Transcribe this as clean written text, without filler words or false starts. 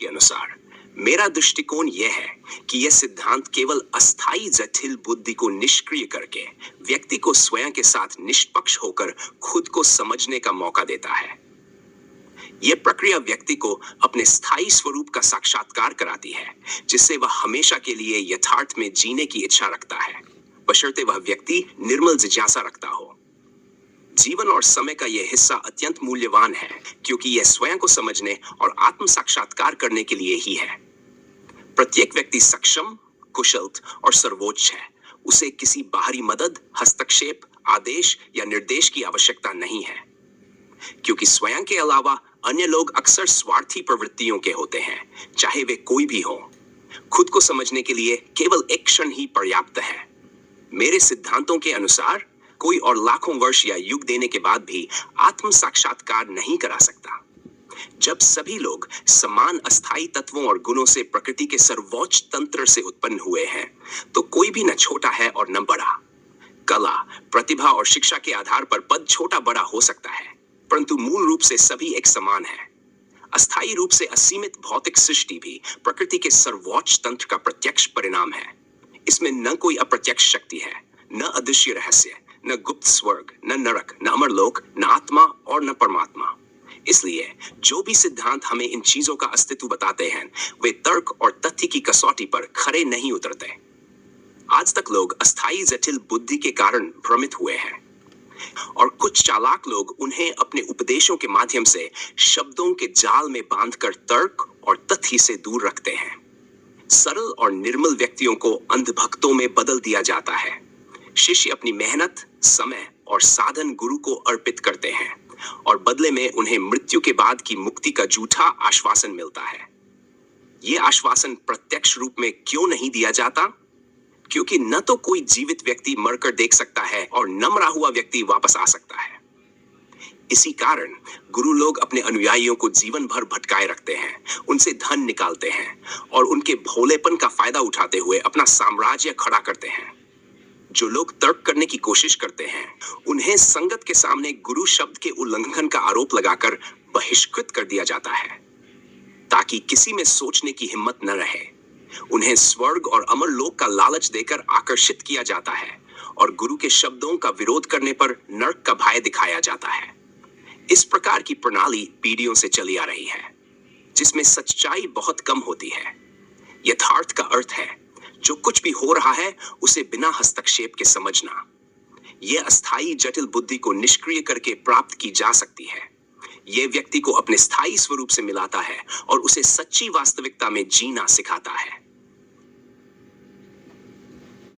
के अनुसार मेरा दृष्टिकोण यह है कि यह सिद्धांत केवल अस्थायी जटिल बुद्धि को निष्क्रिय करके व्यक्ति को स्वयं के साथ निष्पक्ष होकर खुद को समझने का मौका देता है। यह प्रक्रिया व्यक्ति को अपने स्थायी स्वरूप का साक्षात्कार कराती है, जिससे वह हमेशा के लिए यथार्थ में जीने की इच्छा रखता है, बशर्ते वह व्यक्ति निर्मल जिज्ञासा रखता हो। जीवन और समय का यह हिस्सा अत्यंत मूल्यवान है, क्योंकि यह स्वयं को समझने और आत्म साक्षात्कार करने के लिए ही है। प्रत्येक व्यक्ति सक्षम, कुशल और सर्वोच्च है। उसे किसी बाहरी मदद, हस्तक्षेप, आदेश या निर्देश की आवश्यकता नहीं है, क्योंकि स्वयं के अलावा अन्य लोग अक्सर स्वार्थी प्रवृत्तियों के होते हैं, चाहे वे कोई भी हो। खुद को समझने के लिए केवल एक क्षण ही पर्याप्त है। मेरे सिद्धांतों के अनुसार कोई और लाखों वर्ष या युग देने के बाद भी आत्म साक्षात्कार नहीं करा सकता। जब सभी लोग समान अस्थायी तत्वों और गुणों से प्रकृति के सर्वोच्च तंत्र से उत्पन्न हुए हैं, तो कोई भी न छोटा है और न बड़ा। कला, प्रतिभा और शिक्षा के आधार पर पद छोटा बड़ा हो सकता है, परंतु मूल रूप से सभी एक समान है। अस्थायी रूप से असीमित भौतिक सृष्टि भी प्रकृति के सर्वोच्च तंत्र का प्रत्यक्ष परिणाम है। इसमें न कोई अप्रत्यक्ष शक्ति है, न अदृश्य रहस्य, न गुप्त स्वर्ग, न नरक, न अमरलोक, न आत्मा और न परमात्मा। इसलिए जो भी सिद्धांत हमें इन चीजों का अस्तित्व बताते हैं, वे तर्क और तथ्य की कसौटी पर खरे नहीं उतरते। आज तक लोग अस्थायी जटिल बुद्धि के कारण भ्रमित हुए हैं, और कुछ चालाक लोग उन्हें अपने उपदेशों के माध्यम से शब्दों के जाल में बांधकर तर्क और तथ्य से दूर रखते हैं। सरल और निर्मल व्यक्तियों को अंधभक्तों में बदल दिया जाता है। शिष्य अपनी मेहनत, समय और साधन गुरु को अर्पित करते हैं, और बदले में उन्हें मृत्यु के बाद की मुक्ति का झूठा आश्वासन मिलता है। यह आश्वासन प्रत्यक्ष रूप में क्यों नहीं दिया जाता? क्योंकि न तो कोई जीवित व्यक्ति मरकर देख सकता है और न मरा हुआ व्यक्ति वापस आ सकता है। इसी कारण गुरु लोग अपने अनुयायियों को जीवन भर भटकाए रखते हैं, उनसे धन निकालते हैं और उनके भोलेपन का फायदा उठाते हुए अपना साम्राज्य खड़ा करते हैं। जो लोग तर्क करने की कोशिश करते हैं, उन्हें संगत के सामने गुरु शब्द के उल्लंघन का आरोप लगाकर बहिष्कृत कर दिया जाता है, ताकि किसी में सोचने की हिम्मत न रहे। उन्हें स्वर्ग और अमर लोक का लालच देकर आकर्षित किया जाता है, और गुरु के शब्दों का विरोध करने पर नरक का भय दिखाया जाता है। इस प्रकार की प्रणाली पीढ़ियों से चली आ रही है, जिसमें सच्चाई बहुत कम होती है। यथार्थ का अर्थ है जो कुछ भी हो रहा है उसे बिना हस्तक्षेप के समझना। यह अस्थायी जटिल बुद्धि को निष्क्रिय करके प्राप्त की जा सकती है। यह व्यक्ति को अपने स्थायी स्वरूप से मिलाता है और उसे सच्ची वास्तविकता में जीना सिखाता है।